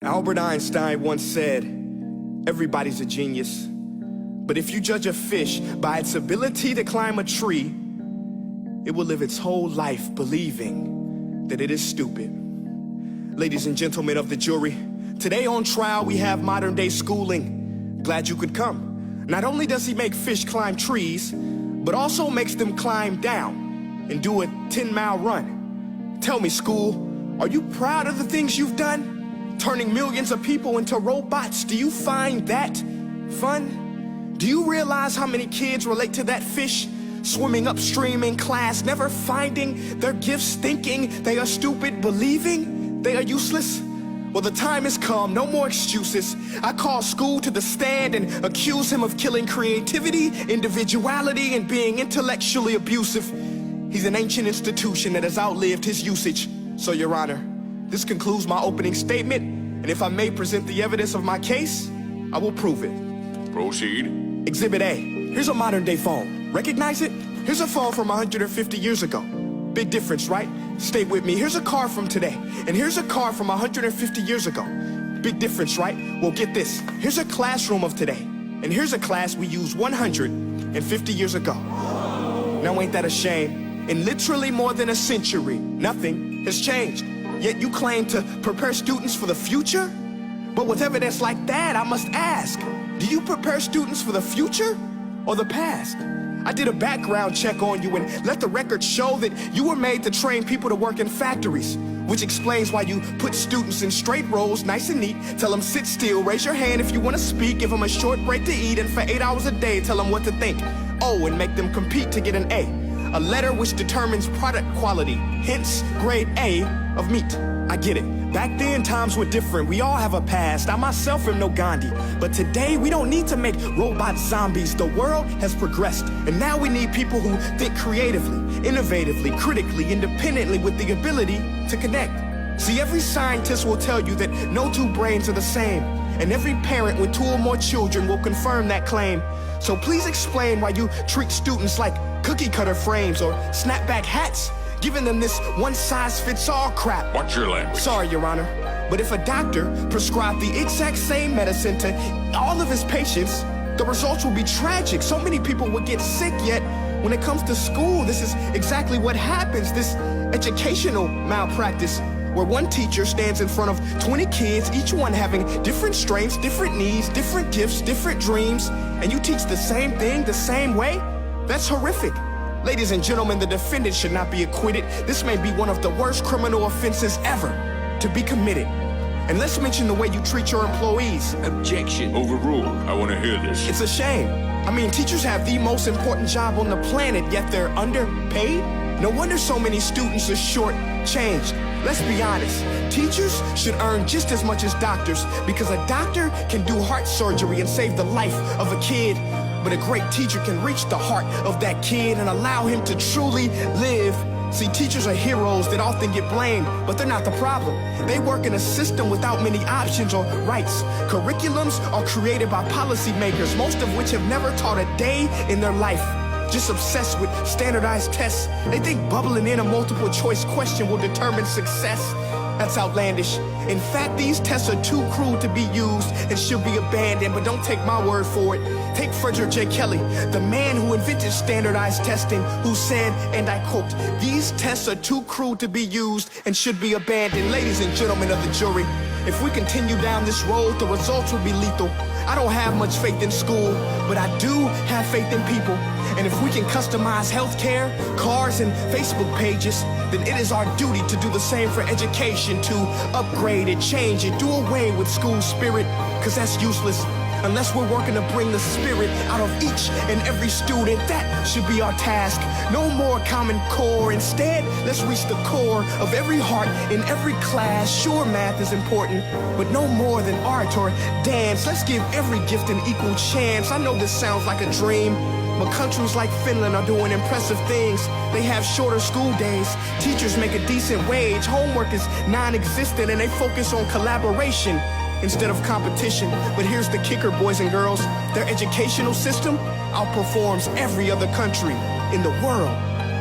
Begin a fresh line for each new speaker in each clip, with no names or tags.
Albert Einstein once said, everybody's a genius, but if you judge a fish by its ability to climb a tree, it will live its whole life believing that it is stupid. Ladies and gentlemen of the jury, today on trial we have modern day schooling. Glad you could come. Not only does he make fish climb trees, but also makes them climb down and do a 10-mile run. Tell me, school, are you proud of the things you've done? Turning millions of people into robots, do you find that fun? Do you realize how many kids relate to that fish? Swimming upstream in class, never finding their gifts, thinking they are stupid, believing they are useless? Well, the time has come, no more excuses. I call school to the stand and accuse him of killing creativity, individuality, and being intellectually abusive. He's an ancient institution that has outlived his usage. So, Your Honor, this concludes my opening statement, and if I may present the evidence of my case, I will prove it.
Proceed.
Exhibit A. Here's a modern-day phone. Recognize it? Here's a phone from 150 years ago. Big difference, right? Stay with me. Here's a car from today, and here's a car from 150 years ago. Big difference, right? Well, get this. Here's a classroom of today, and here's a class we used 150 years ago. Now, ain't that a shame? In literally more than a century, nothing has changed. Yet you claim to prepare students for the future? But with evidence like that, I must ask, do you prepare students for the future or the past? I did a background check on you and let the record show that you were made to train people to work in factories, which explains why you put students in straight rows, nice and neat, tell them sit still, raise your hand if you want to speak, give them a short break to eat, and for 8 hours a day, tell them what to think. Oh, and make them compete to get an A letter which determines product quality, hence grade A of meat. I get it. Back then, times were different. We all have a past. I myself am no Gandhi. But today, we don't need to make robot zombies. The world has progressed. And now we need people who think creatively, innovatively, critically, independently, with the ability to connect. See, every scientist will tell you that no two brains are the same. And every parent with 2 or more children will confirm that claim. So please explain why you treat students like cookie cutter frames or snapback hats, giving them this one-size-fits-all crap.
Watch your language.
Sorry, Your Honor, but if a doctor prescribed the exact same medicine to all of his patients, the results would be tragic. So many people would get sick, yet when it comes to school, this is exactly what happens, this educational malpractice, where one teacher stands in front of 20 kids, each one having different strengths, different needs, different gifts, different dreams, and you teach the same thing the same way? That's horrific. Ladies and gentlemen, the defendant should not be acquitted. This may be one of the worst criminal offenses ever to be committed. And let's mention the way you treat your employees.
Objection. Overruled. I want to hear this.
It's a shame. I mean, teachers have the most important job on the planet, yet they're underpaid? No wonder so many students are short-changed. Let's be honest. Teachers should earn just as much as doctors, because a doctor can do heart surgery and save the life of a kid. But a great teacher can reach the heart of that kid and allow him to truly live. See, teachers are heroes that often get blamed, but they're not the problem. They work in a system without many options or rights. Curriculums are created by policymakers, most of which have never taught a day in their life. Just obsessed with standardized tests. They think bubbling in a multiple choice question will determine success. That's outlandish. In fact, these tests are too cruel to be used and should be abandoned, but don't take my word for it. Take Frederick J. Kelly, the man who invented standardized testing, who said, and I quote, "These tests are too cruel to be used and should be abandoned." Ladies and gentlemen of the jury, if we continue down this road, the results will be lethal. I don't have much faith in school, but I do have faith in people. And if we can customize healthcare, cars, and Facebook pages, then it is our duty to do the same for education, to upgrade it, change it, do away with school spirit, because that's useless. Unless we're working to bring the spirit out of each and every student, that should be our task. No more Common Core. Instead, let's reach the core of every heart in every class. Sure, math is important, but no more than art or dance. Let's give every gift an equal chance. I know this sounds like a dream, but countries like Finland are doing impressive things. They have shorter school days. Teachers make a decent wage. Homework is non-existent, and they focus on collaboration instead of competition. But here's the kicker, boys and girls. Their educational system outperforms every other country in the world.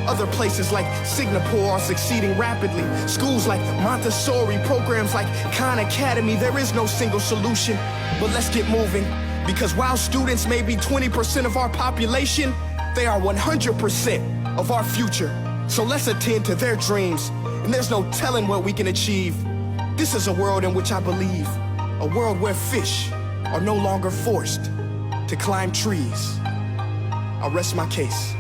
Other places like Singapore are succeeding rapidly. Schools like Montessori, programs like Khan Academy, there is no single solution. But let's get moving, because while students may be 20% of our population, they are 100% of our future. So let's attend to their dreams, and there's no telling what we can achieve. This is a world in which I believe, a world where fish are no longer forced to climb trees. I'll rest my case.